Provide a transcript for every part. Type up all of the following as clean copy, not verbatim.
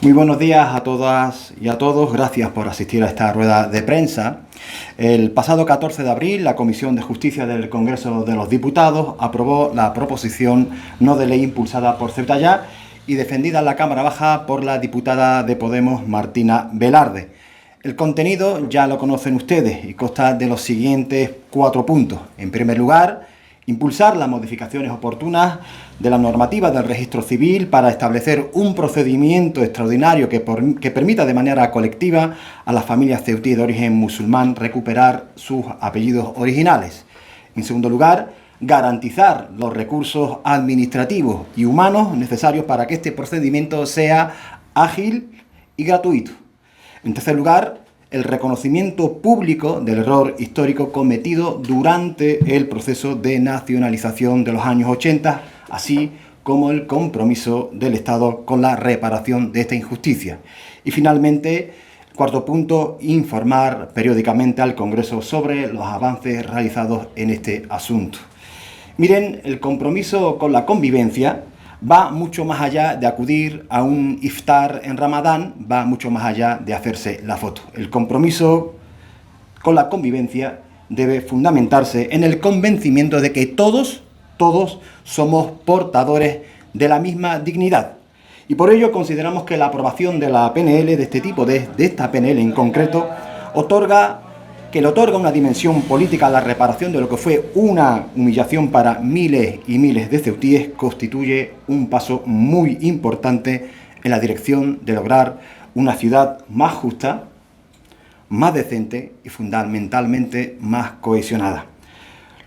Muy buenos días a todas y a todos. Gracias por asistir a esta rueda de prensa. El pasado 14 de abril, la Comisión de Justicia del Congreso de los Diputados aprobó la proposición no de ley impulsada por Ceuta Ya y defendida en la Cámara Baja por la diputada de Podemos, Martina Velarde. El contenido ya lo conocen ustedes y consta de los siguientes 4 puntos. En primer lugar, impulsar las modificaciones oportunas de la normativa del registro civil para establecer un procedimiento extraordinario que permita de manera colectiva a las familias ceutíes de origen musulmán recuperar sus apellidos originales. En segundo lugar, garantizar los recursos administrativos y humanos necesarios para que este procedimiento sea ágil y gratuito. En tercer lugar, el reconocimiento público del error histórico cometido durante el proceso de nacionalización de los años 80, así como el compromiso del Estado con la reparación de esta injusticia. Y finalmente, cuarto punto, informar periódicamente al Congreso sobre los avances realizados en este asunto. Miren, el compromiso con la convivencia va mucho más allá de acudir a un iftar en Ramadán, va mucho más allá de hacerse la foto. El compromiso con la convivencia debe fundamentarse en el convencimiento de que todos somos portadores de la misma dignidad. Y por ello consideramos que la aprobación de la PNL, de este tipo, de esta PNL en concreto, le otorga una dimensión política a la reparación de lo que fue una humillación para miles y miles de ceutíes, constituye un paso muy importante en la dirección de lograr una ciudad más justa, más decente y fundamentalmente más cohesionada.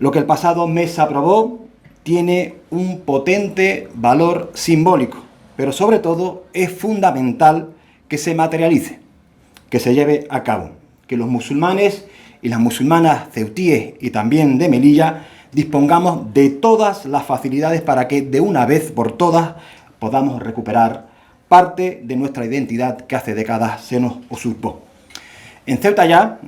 Lo que el pasado mes se aprobó tiene un potente valor simbólico, pero sobre todo es fundamental que se materialice, que se lleve a cabo, que los musulmanes y las musulmanas ceutíes y también de Melilla dispongamos de todas las facilidades para que de una vez por todas podamos recuperar parte de nuestra identidad que hace décadas se nos usurpó. En Ceuta Ya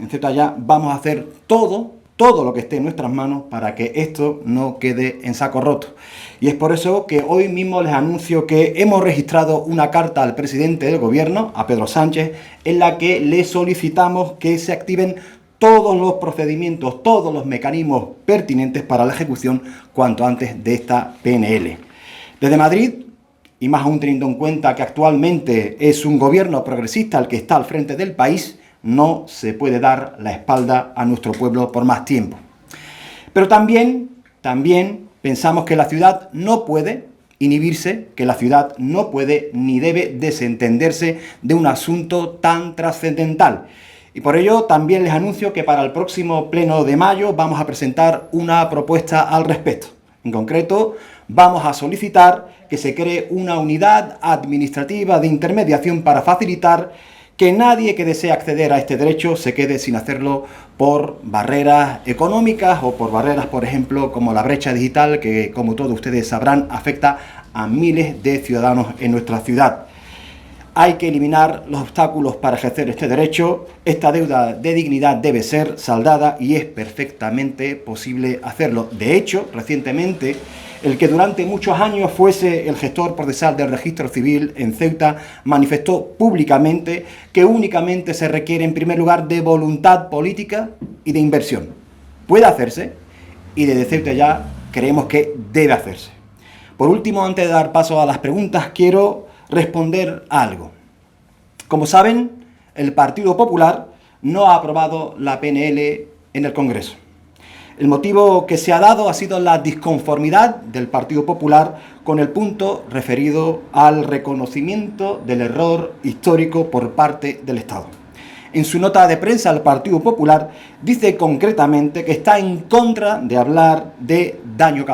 vamos a hacer todo lo que esté en nuestras manos para que esto no quede en saco roto. Y es por eso que hoy mismo les anuncio que hemos registrado una carta al presidente del gobierno, a Pedro Sánchez, en la que le solicitamos que se activen todos los procedimientos, todos los mecanismos pertinentes para la ejecución cuanto antes de esta PNL. Desde Madrid, y más aún teniendo en cuenta que actualmente es un gobierno progresista el que está al frente del país, no se puede dar la espalda a nuestro pueblo por más tiempo. Pero también pensamos que la ciudad no puede inhibirse, que la ciudad no puede ni debe desentenderse de un asunto tan trascendental. Y por ello también les anuncio que para el próximo pleno de mayo vamos a presentar una propuesta al respecto. En concreto, vamos a solicitar que se cree una unidad administrativa de intermediación para facilitar que nadie que desee acceder a este derecho se quede sin hacerlo por barreras económicas o por barreras, por ejemplo, como la brecha digital, que como todos ustedes sabrán afecta a miles de ciudadanos en nuestra ciudad. Hay que eliminar los obstáculos para ejercer este derecho. Esta deuda de dignidad debe ser saldada y es perfectamente posible hacerlo. De hecho, recientemente, el que durante muchos años fuese el gestor procesal del registro civil en Ceuta manifestó públicamente que únicamente se requiere en primer lugar de voluntad política y de inversión. Puede hacerse y desde Ceuta Ya creemos que debe hacerse. Por último, antes de dar paso a las preguntas, quiero responder a algo. Como saben, el Partido Popular no ha aprobado la PNL en el Congreso. El motivo que se ha dado ha sido la disconformidad del Partido Popular con el punto referido al reconocimiento del error histórico por parte del Estado. En su nota de prensa, el Partido Popular dice concretamente que está en contra de hablar de daño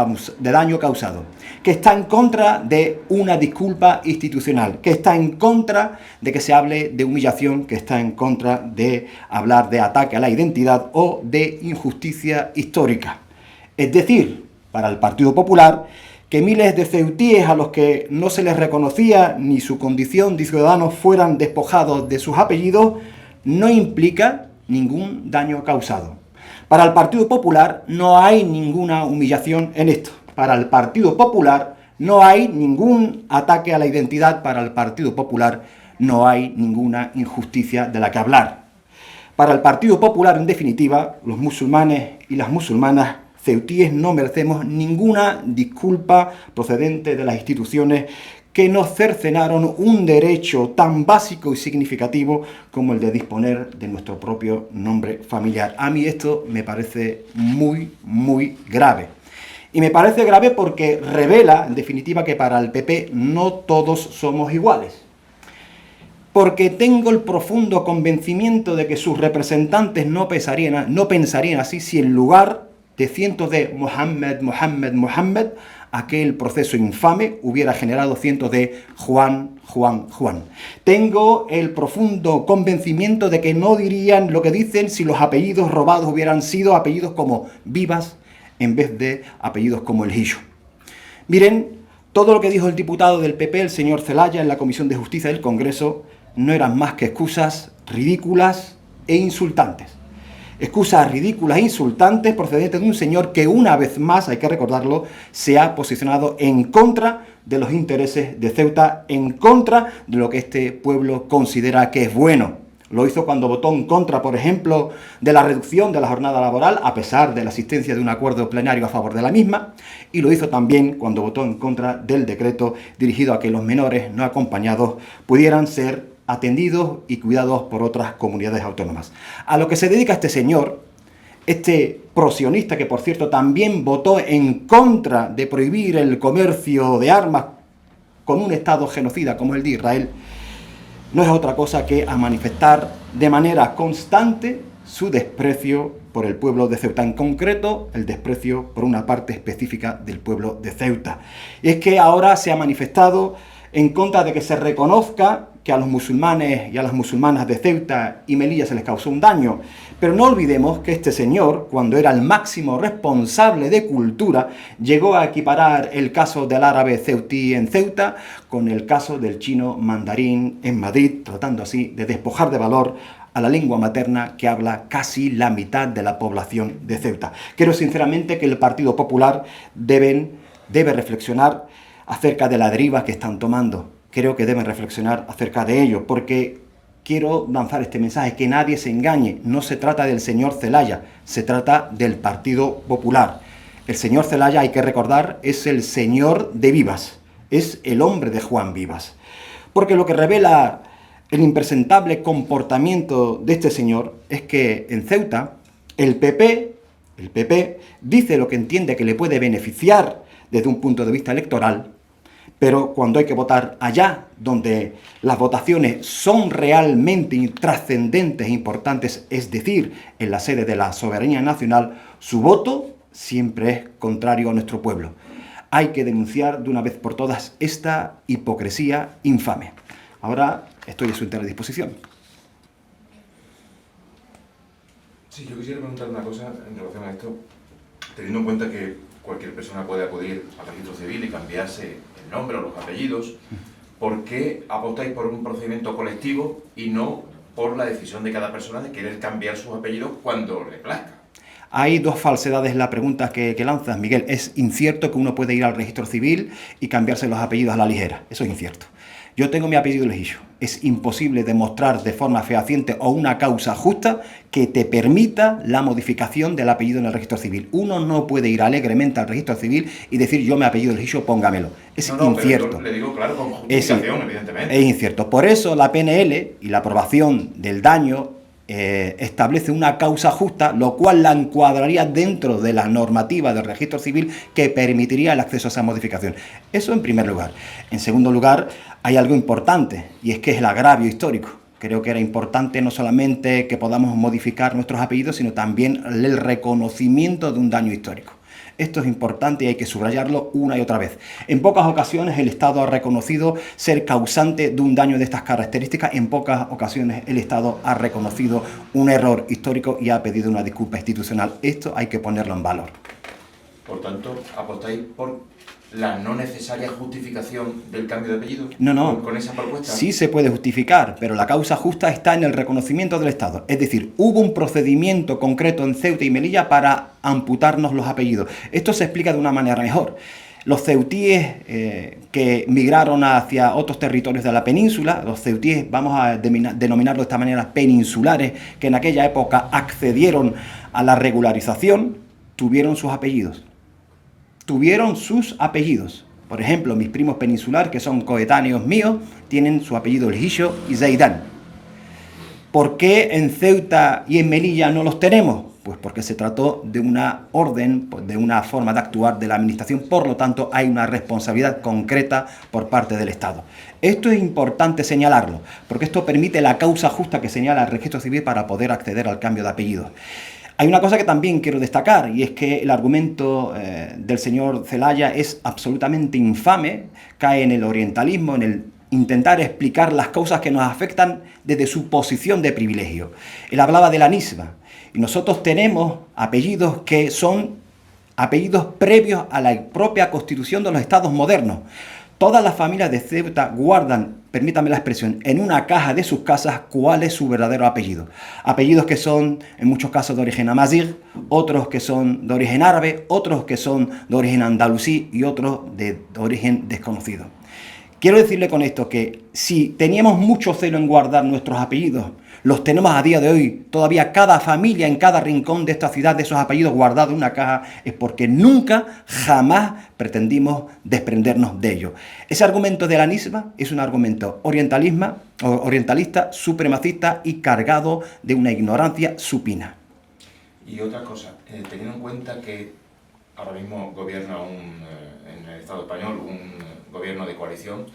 causado, que está en contra de una disculpa institucional, que está en contra de que se hable de humillación, que está en contra de hablar de ataque a la identidad o de injusticia histórica. Es decir, para el Partido Popular, que miles de ceutíes a los que no se les reconocía ni su condición de ciudadanos fueran despojados de sus apellidos no implica ningún daño causado. Para el Partido Popular no hay ninguna humillación en esto. Para el Partido Popular no hay ningún ataque a la identidad. Para el Partido Popular no hay ninguna injusticia de la que hablar. Para el Partido Popular, en definitiva, los musulmanes y las musulmanas ceutíes no merecemos ninguna disculpa procedente de las instituciones que nos cercenaron un derecho tan básico y significativo como el de disponer de nuestro propio nombre familiar. A mí esto me parece muy, muy grave. Y me parece grave porque revela, en definitiva, que para el PP no todos somos iguales. Porque tengo el profundo convencimiento de que sus representantes no pensarían así si en lugar de cientos de Mohammed, aquel proceso infame hubiera generado cientos de Juan. Tengo el profundo convencimiento de que no dirían lo que dicen si los apellidos robados hubieran sido apellidos como Vivas en vez de apellidos como el Hijo. Miren, todo lo que dijo el diputado del PP, el señor Zelaya, en la Comisión de Justicia del Congreso, no eran más que excusas ridículas e insultantes. Excusas ridículas e insultantes procedentes de un señor que una vez más, hay que recordarlo, se ha posicionado en contra de los intereses de Ceuta, en contra de lo que este pueblo considera que es bueno. Lo hizo cuando votó en contra, por ejemplo, de la reducción de la jornada laboral, a pesar de la existencia de un acuerdo plenario a favor de la misma, y lo hizo también cuando votó en contra del decreto dirigido a que los menores no acompañados pudieran ser atendidos y cuidados por otras comunidades autónomas. A lo que se dedica este señor, este prosionista, que por cierto también votó en contra de prohibir el comercio de armas con un Estado genocida como el de Israel, no es otra cosa que a manifestar de manera constante su desprecio por el pueblo de Ceuta, en concreto el desprecio por una parte específica del pueblo de Ceuta. Y es que ahora se ha manifestado en contra de que se reconozca que a los musulmanes y a las musulmanas de Ceuta y Melilla se les causó un daño. Pero no olvidemos que este señor, cuando era el máximo responsable de cultura, llegó a equiparar el caso del árabe ceutí en Ceuta con el caso del chino mandarín en Madrid, tratando así de despojar de valor a la lengua materna que habla casi la mitad de la población de Ceuta. Creo sinceramente que el Partido Popular debe reflexionar acerca de la deriva que están tomando. Creo que deben reflexionar acerca de ello, porque quiero lanzar este mensaje, que nadie se engañe. No se trata del señor Zelaya, se trata del Partido Popular. El señor Zelaya, hay que recordar, es el señor de Vivas, es el hombre de Juan Vivas. Porque lo que revela el impresentable comportamiento de este señor es que en Ceuta el PP dice lo que entiende que le puede beneficiar desde un punto de vista electoral, pero cuando hay que votar allá, donde las votaciones son realmente trascendentes e importantes, es decir, en la sede de la soberanía nacional, su voto siempre es contrario a nuestro pueblo. Hay que denunciar de una vez por todas esta hipocresía infame. Ahora estoy a su entera disposición. Sí, yo quisiera preguntar una cosa en relación a esto, teniendo en cuenta que cualquier persona puede acudir al registro civil y cambiarse el nombre o los apellidos. ¿Por qué apostáis por un procedimiento colectivo y no por la decisión de cada persona de querer cambiar sus apellidos cuando le plazca? Hay dos falsedades en la pregunta que lanzas, Miguel. Es incierto que uno puede ir al registro civil y cambiarse los apellidos a la ligera. Eso es incierto. Yo tengo mi apellido legítimo. Es imposible demostrar de forma fehaciente o una causa justa que te permita la modificación del apellido en el registro civil. Uno no puede ir alegremente al registro civil y decir yo mi apellido legítimo, póngamelo. Es incierto. Le digo claro, con justificación, evidentemente. Es incierto. Por eso la PNL y la aprobación del daño establece una causa justa, lo cual la encuadraría dentro de la normativa del registro civil que permitiría el acceso a esa modificación. Eso en primer lugar. En segundo lugar, hay algo importante, y es que es el agravio histórico. Creo que era importante no solamente que podamos modificar nuestros apellidos, sino también el reconocimiento de un daño histórico. Esto es importante y hay que subrayarlo una y otra vez. En pocas ocasiones el Estado ha reconocido ser causante de un daño de estas características. En pocas ocasiones el Estado ha reconocido un error histórico y ha pedido una disculpa institucional. Esto hay que ponerlo en valor. Por tanto, ¿apostáis por la no necesaria justificación del cambio de apellido? No. ¿Con esa propuesta? Sí se puede justificar, pero la causa justa está en el reconocimiento del Estado. Es decir, hubo un procedimiento concreto en Ceuta y Melilla para amputarnos los apellidos. Esto se explica de una manera mejor. los ceutíes que migraron hacia otros territorios de la península, los ceutíes, vamos a denominarlo de esta manera, peninsulares, que en aquella época accedieron a la regularización, tuvieron sus apellidos. Tuvieron sus apellidos. Por ejemplo, mis primos peninsulares, que son coetáneos míos, tienen su apellido El Hijo y Zeidán. ¿Por qué en Ceuta y en Melilla no los tenemos? Pues porque se trató de una orden, de una forma de actuar de la administración, por lo tanto hay una responsabilidad concreta por parte del Estado. Esto es importante señalarlo, porque esto permite la causa justa que señala el registro civil para poder acceder al cambio de apellidos. Hay una cosa que también quiero destacar, y es que el argumento del señor Zelaya es absolutamente infame, cae en el orientalismo, en el intentar explicar las causas que nos afectan desde su posición de privilegio. Él hablaba de la nisba, y nosotros tenemos apellidos que son apellidos previos a la propia constitución de los estados modernos. Todas las familias de Ceuta guardan, permítame la expresión, en una caja de sus casas cuál es su verdadero apellido. Apellidos que son, en muchos casos, de origen amazigh, otros que son de origen árabe, otros que son de origen andalusí y otros de origen desconocido. Quiero decirle con esto que si teníamos mucho celo en guardar nuestros apellidos, los tenemos a día de hoy, todavía cada familia en cada rincón de esta ciudad de esos apellidos guardados en una caja, es porque nunca, jamás pretendimos desprendernos de ellos. Ese argumento de la nisba es un argumento orientalista, supremacista y cargado de una ignorancia supina. Y otra cosa, teniendo en cuenta que ahora mismo gobierna en el Estado español un gobierno de coalición,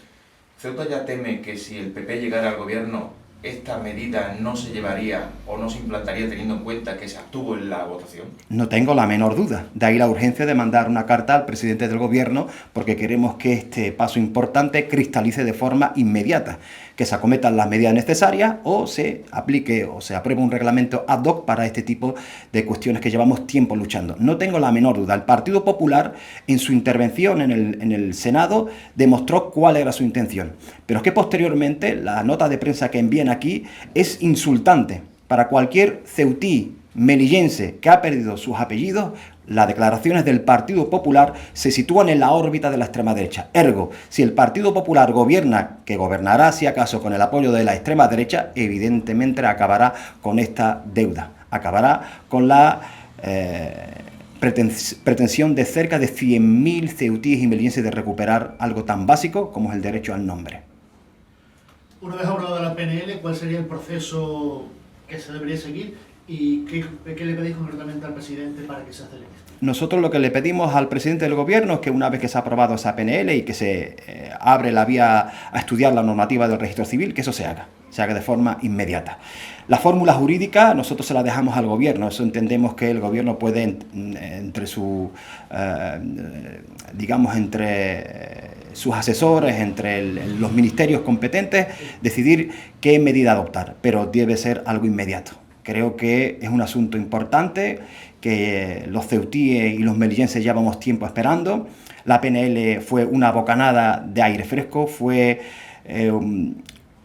¿Ceuta ya teme que si el PP llegara al gobierno esta medida no se llevaría o no se implantaría teniendo en cuenta que se abstuvo en la votación? No tengo la menor duda. De ahí la urgencia de mandar una carta al presidente del gobierno porque queremos que este paso importante cristalice de forma inmediata, que se acometan las medidas necesarias o se aplique o se apruebe un reglamento ad hoc para este tipo de cuestiones que llevamos tiempo luchando. No tengo la menor duda. El Partido Popular, en su intervención en el Senado, demostró cuál era su intención. Pero es que posteriormente la nota de prensa que envían aquí es insultante. Para cualquier ceutí, melillense que ha perdido sus apellidos, las declaraciones del Partido Popular se sitúan en la órbita de la extrema derecha. Ergo, si el Partido Popular gobierna, que gobernará si acaso con el apoyo de la extrema derecha, evidentemente acabará con esta deuda, acabará con la pretensión de cerca de 100.000 ceutíes y melillenses de recuperar algo tan básico como es el derecho al nombre. Una vez hablado de la PNL, ¿cuál sería el proceso que se debería seguir y qué le pedís concretamente al presidente para que se acelere? Nosotros lo que le pedimos al presidente del gobierno es que una vez que se ha aprobado esa PNL y que se abre la vía a estudiar la normativa del registro civil, que eso se haga de forma inmediata. La fórmula jurídica nosotros se la dejamos al gobierno, eso entendemos que el gobierno puede entre sus asesores, entre los ministerios competentes, decidir qué medida adoptar, pero debe ser algo inmediato. Creo que es un asunto importante que los ceutíes y los melillenses llevamos tiempo esperando. La PNL fue una bocanada de aire fresco, fue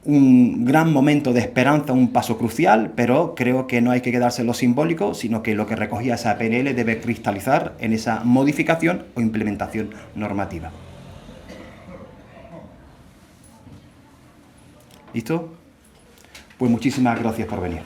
un gran momento de esperanza, un paso crucial, pero creo que no hay que quedarse en lo simbólico, sino que lo que recogía esa PNL debe cristalizar en esa modificación o implementación normativa. ¿Listo? Pues muchísimas gracias por venir.